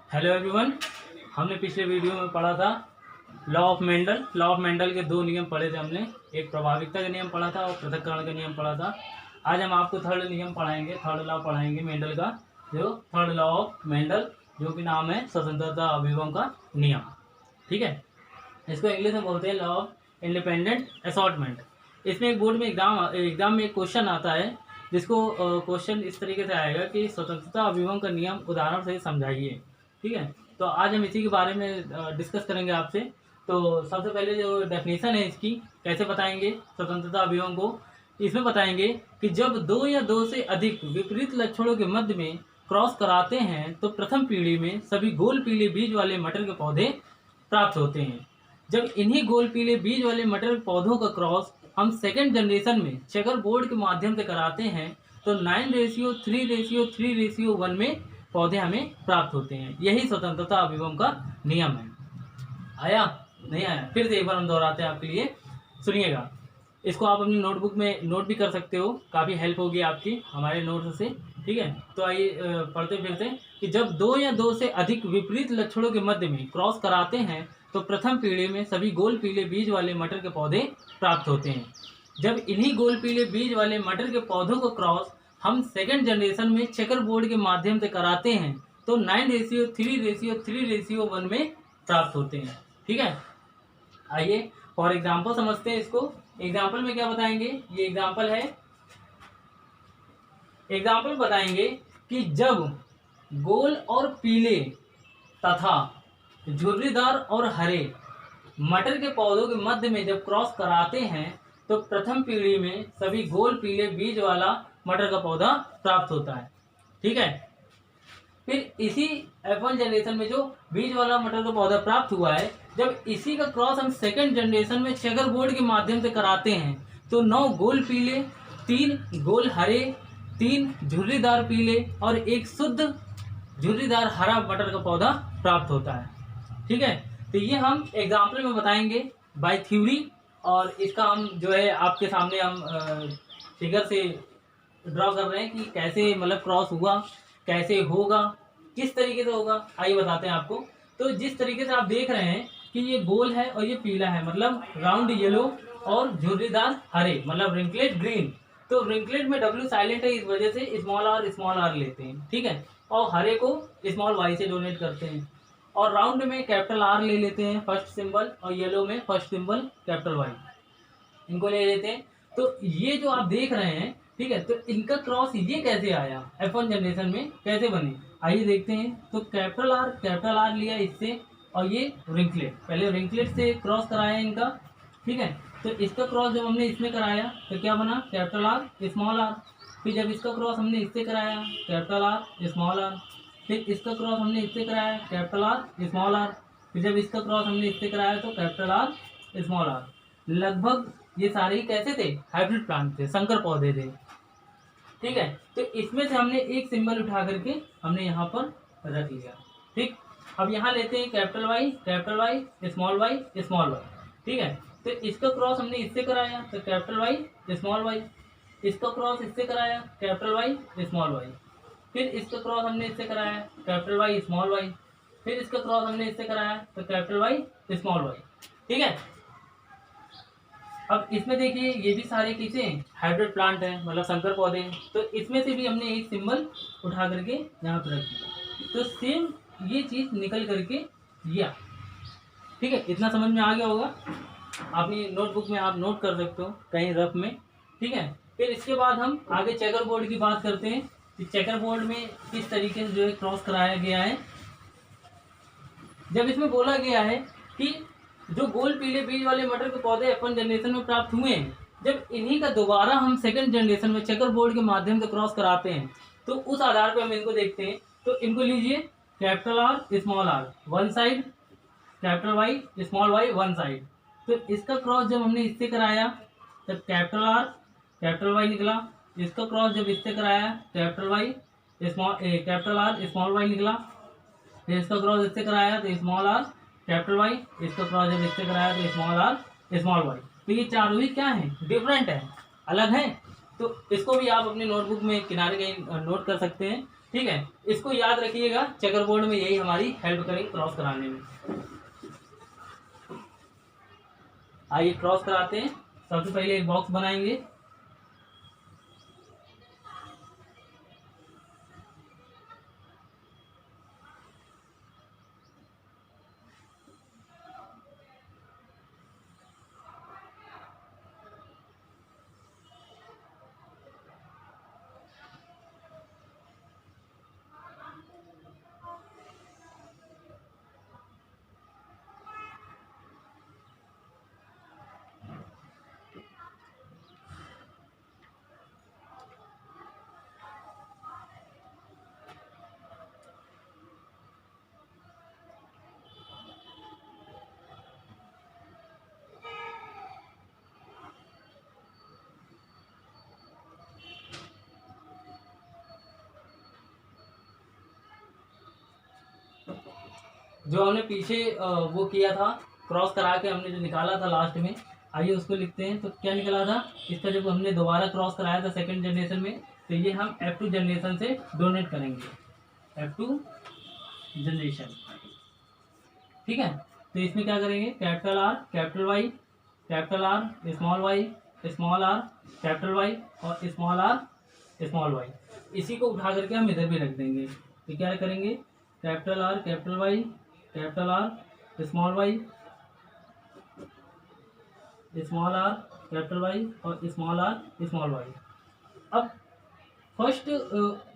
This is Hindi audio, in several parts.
Hello everyone. हमने पिछले वीडियो में पढ़ा था लॉ ऑफ मेंडल के दो नियम पढ़े थे हमने। एक प्रभाविकता का नियम पढ़ा था और पृथक्करण का नियम पढ़ा था। आज हम आपको थर्ड नियम पढ़ाएंगे, थर्ड लॉ पढ़ाएंगे मेंडल का, जो थर्ड लॉ ऑफ मेंडल, जो कि नाम है स्वतंत्रता अभिगम का नियम। ठीक है, इसको इंग्लिश में बोलते हैं लॉ ऑफ इंडिपेंडेंट असॉर्टमेंट। इसमें एक बोर्ड में एग्जाम में एक क्वेश्चन आता है, जिसको क्वेश्चन इस तरीके से आएगा कि स्वतंत्रता अभिगम का नियम उदाहरण से समझाइए। ठीक है, तो आज हम इसी के बारे में डिस्कस करेंगे आपसे। तो सबसे पहले जो डेफिनेशन है इसकी, कैसे बताएंगे स्वतंत्रता अभिगम को, इसमें बताएंगे कि जब दो या दो से अधिक विपरीत लक्षणों के मध्य में क्रॉस कराते हैं तो प्रथम पीढ़ी में सभी गोल पीले बीज वाले मटर के पौधे प्राप्त होते हैं। जब इन्हीं गोल पीले बीज वाले मटर के पौधों का क्रॉस हम सेकेंड जनरेशन में चेकर बोर्ड के माध्यम से कराते हैं तो 9:3:3:1 में पौधे हमें प्राप्त होते हैं। यही स्वतंत्रता अभिगम का नियम है। आया नहीं आया? फिर से एक बार हम दोहराते हैं आपके लिए, सुनिएगा। इसको आप अपनी नोटबुक में नोट भी कर सकते हो, काफ़ी हेल्प होगी आपकी हमारे नोट्स से। ठीक है, तो आइए पढ़ते फिरते कि जब दो या दो से अधिक विपरीत लक्षणों के मध्य में क्रॉस कराते हैं तो प्रथम पीढ़ी में सभी गोल पीले बीज वाले मटर के पौधे प्राप्त होते हैं। जब इन्हीं गोल पीले बीज वाले मटर के पौधों को क्रॉस हम सेकेंड जनरेशन में चेकर बोर्ड के माध्यम से कराते हैं तो 9:3:3:1 में प्राप्त होते हैं। ठीक है, आइए फॉर एग्जाम्पल समझते हैं इसको। एग्जाम्पल में क्या बताएंगे, ये एग्जाम्पल है। एग्जाम्पल बताएंगे कि जब गोल और पीले तथा झुर्रीदार और हरे मटर के पौधों के मध्य में जब क्रॉस कराते हैं तो प्रथम पीढ़ी में सभी गोल पीले बीज वाला मटर का पौधा प्राप्त होता है। ठीक है, फिर इसी F1 जनरेशन में जो बीज वाला मटर का पौधा प्राप्त हुआ है, जब इसी का क्रॉस हम सेकंड जनरेशन में चेकर बोर्ड के माध्यम से कराते हैं तो 9 गोल पीले, 3 गोल हरे, 3 झुर्रीदार पीले और 1 शुद्ध झुर्रीदार हरा मटर का पौधा प्राप्त होता है। ठीक है, तो ये हम एग्जाम्पल में बताएंगे बाय थ्योरी, और इसका हम जो है आपके सामने हम फिगर से ड्रॉ कर रहे हैं कि कैसे मतलब क्रॉस हुआ, कैसे होगा, किस तरीके से होगा। आइए बताते हैं आपको। तो जिस तरीके से आप देख रहे हैं कि ये गोल है और ये पीला है, मतलब राउंड येलो, और झुर्रीदार हरे मतलब रिंकलेट ग्रीन। तो रिंकलेट में W साइलेंट है, इस वजह से स्मॉल आर लेते हैं। ठीक है, और हरे को स्मॉल y से डोनेट करते हैं, और राउंड में कैपिटल R ले लेते हैं फर्स्ट सिंबल, और येलो में फर्स्ट सिंबल कैपिटल Y, इनको ले लेते हैं। तो ये जो आप देख रहे हैं, ठीक है, तो इनका क्रॉस ये कैसे आया, F1 जनरेशन में कैसे बने, आइए देखते हैं। तो कैपिटल R लिया इससे, और ये रिंकलेट, पहले रिंकलेट से क्रॉस कराया इनका। ठीक है, तो इसका क्रॉस जब हमने इसमें कराया तो क्या बना, कैपिटल R स्मॉल r। फिर जब इसका क्रॉस हमने इससे कराया कैपिटल R स्मॉल r। फिर इसका क्रॉस हमने इससे कराया कैपिटल R स्मॉल r। फिर जब इसका क्रॉस हमने इससे कराया तो कैपिटल R स्मॉल r। लगभग ये सारे ही कैसे थे, हाइब्रिड प्लांट थे, संकर पौधे थे। ठीक है, तो इसमें से हमने एक सिंबल उठा करके हमने यहाँ पर रख लिया। ठीक, अब यहाँ लेते हैं कैपिटल Y स्मॉल y। ठीक है, तो इसका क्रॉस हमने इससे कराया तो कैपिटल Y स्मॉल y। इसका क्रॉस इससे कराया कैपिटल Y स्मॉल y। फिर इसका क्रॉस हमने इससे कराया कैपिटल Y स्मॉल y। फिर इसका क्रॉस हमने इससे कराया तो कैपिटल Y स्मॉल y। ठीक है, अब इसमें देखिए ये भी सारे किसे हाइब्रिड प्लांट हैं, मतलब संकर पौधे हैं। तो इसमें से भी हमने एक सिंबल उठा करके यहाँ पर रख दिया, तो सेम ये चीज़ निकल करके ये। ठीक है, इतना समझ में आ गया होगा। अपनी नोटबुक में आप नोट कर सकते हो कहीं रफ में। ठीक है, फिर इसके बाद हम आगे चेकर बोर्ड की बात करते हैं कि चेकर बोर्ड में किस तरीके से जो है क्रॉस कराया गया है। जब इसमें बोला गया है कि जो गोल पीले बीज वाले मटर के पौधे F1 जनरेशन में प्राप्त हुए हैं, जब इन्हीं का दोबारा हम सेकंड जनरेशन में चेकर बोर्ड के माध्यम से क्रॉस कराते हैं तो उस आधार पर हम इनको देखते हैं। तो इनको लीजिए capital R small r one side, capital Y small y one side. तो इसका क्रॉस जब हमने इससे कराया तब कैपिटल Y निकला। इसका क्रॉस जब इससे कराया कैपिटल R स्मॉल y निकला। फिर इसका क्रॉस इससे कराया तो स्मॉल r कैपिटल Y। इसका क्रॉस जब इससे कराया तो स्मॉल r स्मॉल y। तो ये चारों ही क्या है, डिफरेंट है, अलग है। तो इसको भी आप अपने नोटबुक में किनारे कहीं नोट कर सकते हैं। ठीक। ठीक है, इसको याद रखिएगा, चेकर बोर्ड में यही हमारी हेल्प करेगी क्रॉस कराने में। आइए क्रॉस कराते हैं। सबसे पहले एक बॉक्स बनाएंगे। जो हमने पीछे वो किया था, क्रॉस करा के हमने जो निकाला था लास्ट में, आइए उसको लिखते हैं। तो क्या निकला था इसका, जब हमने दोबारा क्रॉस कराया था सेकंड जनरेशन में, तो ये हम F2 जनरेशन से डोनेट करेंगे, F2 जनरेशन। ठीक है, तो इसमें क्या करेंगे, capital R capital Y, capital R small y, small r capital Y और स्मॉल r स्मॉल y। इसी को उठा करके हम इधर भी रख देंगे। तो क्या करेंगे, capital R capital Y, capital R small y, small r capital Y और स्मॉल r स्मॉल y। अब फर्स्ट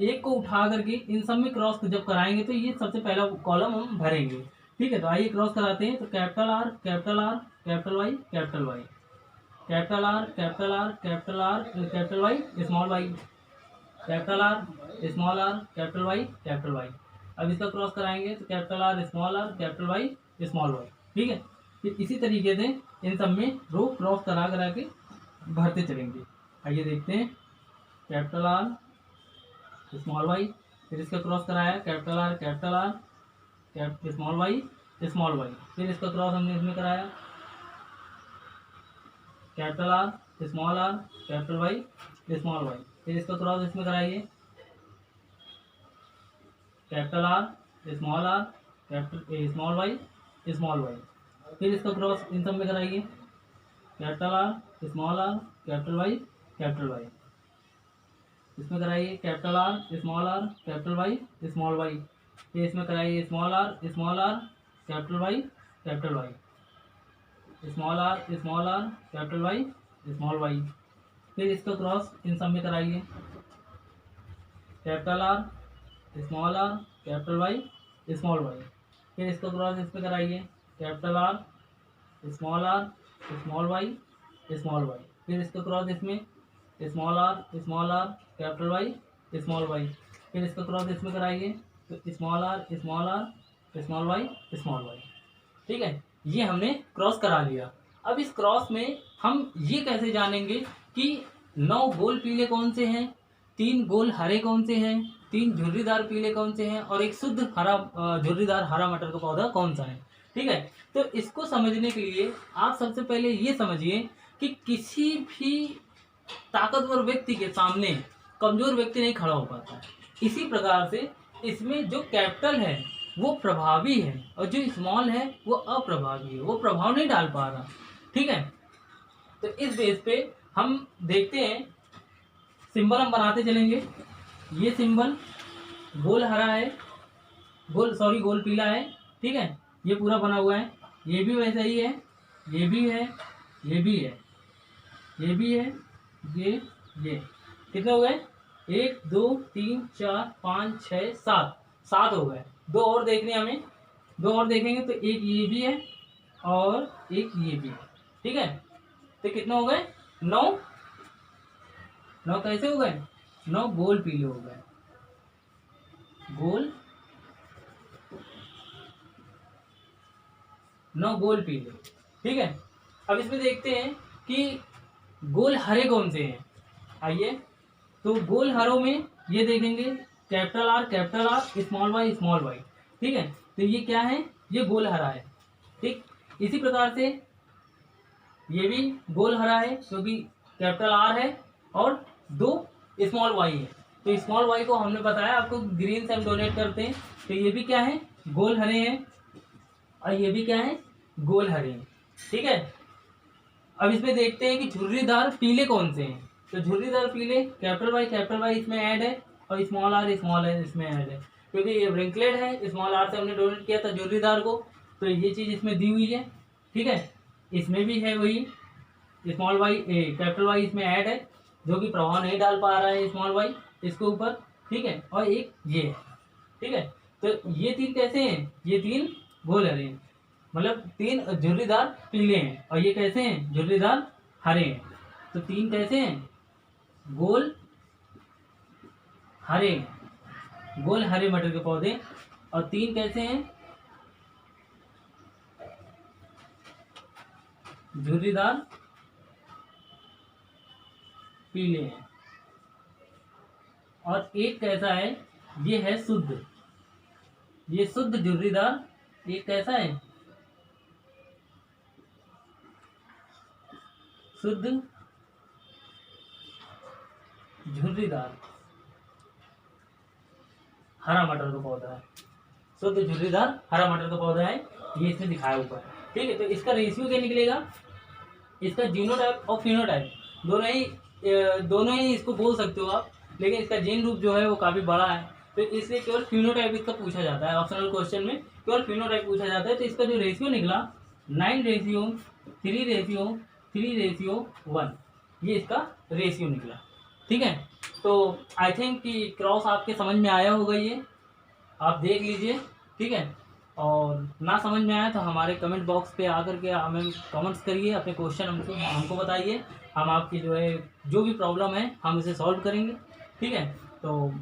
एक को उठा करके इन सब में क्रॉस जब कराएंगे तो ये सबसे पहला कॉलम हम भरेंगे। ठीक है, तो आइए क्रॉस कराते हैं। तो capital R capital R capital Y capital Y, capital R capital R capital R capital Y small y, capital R small r capital Y capital Y। अब इसका क्रॉस कराएंगे तो capital R small r capital Y small y। ठीक है, फिर इसी तरीके से इन सब में रो क्रॉस करा करा के भरते चलेंगे। आइए देखते हैं, कैपिटल R स्मॉल y, फिर इसका क्रॉस कराया capital R capital R small y small y, फिर इसका क्रॉस हमने इसमें कराया capital R small r capital Y small y, फिर इसका क्रॉस इसमें कराइए capital R small r capital small y small y, फिर इसका क्रॉस इन सब में कराइए capital R small r capital Y capital Y, इसमें कराइए capital R small r capital Y small y, फिर इसमें कराइए small r capital Y capital Y, small r capital Y small y, फिर इसका क्रॉस इन सब में कराइए capital R small r capital Y small y, फिर इसका क्रॉस इसमें कराइए capital R small y small y, फिर इसका क्रॉस इसमें small r capital Y small y, फिर इसका क्रॉस इसमें कराइए तो small r small y small y। ठीक है, ये हमने क्रॉस करा लिया। अब इस क्रॉस में हम ये कैसे जानेंगे कि 9 गोल पीले कौन से हैं, 3 गोल हरे कौन से हैं, 3 झुर्रीदार पीले कौन से हैं और एक शुद्ध हरा झुर्रीदार हरा मटर का पौधा कौन सा है। ठीक है, तो इसको समझने के लिए आप सबसे पहले ये समझिए कि किसी भी ताकतवर व्यक्ति के सामने कमजोर व्यक्ति नहीं खड़ा हो पाता है। इसी प्रकार से इसमें जो कैपिटल है वो प्रभावी है और जो स्मॉल है वो अप्रभावी है, वो प्रभाव नहीं डाल पा रहा। ठीक है, तो इस बेस पे हम देखते हैं, सिंबल हम बनाते चलेंगे। ये सिंबल गोल हरा है, गोल पीला है। ठीक है, ये पूरा बना हुआ है, ये भी वैसा ही है, ये भी है, ये भी है, ये भी है, ये कितने हो गए, 1 2 3 4 5 6 7 हो गए। 2 और देखने हमें, 2 और देखेंगे तो एक ये भी है और एक ये भी है। ठीक है, तो कितने हो गए, 9 कैसे हो गए, 9 गोल पीले हो गए, गोल 9 गोल पीले। ठीक है, अब इसमें देखते हैं कि गोल हरे कौन से हैं। आइए, तो गोल हरों में ये देखेंगे कैपिटल R स्मॉल y। ठीक है, तो ये क्या है, ये गोल हरा है। ठीक, इसी प्रकार से ये भी गोल हरा है क्योंकि कैपिटल R है और 2 स्मॉल y है, तो स्मॉल वाई को हमने बताया आपको ग्रीन से हम डोनेट करते हैं, तो ये भी क्या है, गोल हरे हैं, और ये भी क्या है, गोल हरे हैं। ठीक है, अब इसमें देखते हैं कि झुर्रीदार पीले कौन से हैं। तो झुर्रीदार पीले कैपिटल वाई इसमें ऐड है, और स्मॉल आर इसमें ऐड है, क्योंकि ये रिंकलेड है, स्मॉल आर से हमने डोनेट किया था झुर्रीदार को, तो ये चीज़ इसमें दी हुई है। ठीक है, इसमें भी है वही, स्मॉल वाई कैपिटल वाई इसमें ऐड है, जो कि प्रभाव नहीं डाल पा रहा है स्मॉल वाई इसके ऊपर। ठीक है, और एक ये है। ठीक है, तो ये तीन कैसे हैं, ये तीन गोल हरे हैं, मतलब तीन झुर्रीदार पीले हैं, और ये कैसे हैं, झुर्रीदार हरे हैं। तो तीन कैसे हैं, गोल हरे, गोल हरे मटर के पौधे, और तीन कैसे हैं, झुर्रीदार पीले हैं, और एक कैसा है, ये है शुद्ध, ये शुद्ध झुर्रीदार, एक कैसा है, शुद्ध झुर्रीदार हरा मटर का पौधा है, शुद्ध झुर्रीदार हरा मटर का पौधा है, ये इसमें दिखाया ऊपर। ठीक है, तो इसका रेशियो क्या निकलेगा, इसका जीनोटाइप और फिनोटाइप दोनों ही इसको बोल सकते हो आप, लेकिन इसका जीन रूप जो है वो काफ़ी बड़ा है, तो इसलिए केवल फिनोटाइप इसका पूछा जाता है, ऑप्शनल क्वेश्चन में केवल फिनोटाइप पूछा जाता है। तो इसका जो रेशियो निकला 9:3:1, ये इसका रेशियो निकला। ठीक है, तो आई थिंक कि क्रॉस आपके समझ में आया होगा, ये आप देख लीजिए। ठीक है, और ना समझ में आया तो हमारे कमेंट बॉक्स पे आकर के हमें कमेंट्स करिए, अपने क्वेश्चन हमको बताइए, हम आपकी जो है जो भी प्रॉब्लम है हम इसे सॉल्व करेंगे। ठीक है, तो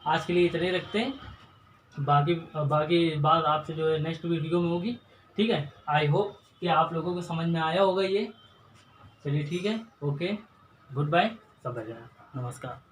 आज के लिए इतने ही रखते हैं, बाकी बात आपसे जो है नेक्स्ट वीडियो में होगी। ठीक है, आई होप कि आप लोगों को समझ में आया होगा ये। चलिए ठीक है, ओके, गुड बाय, सब नमस्कार।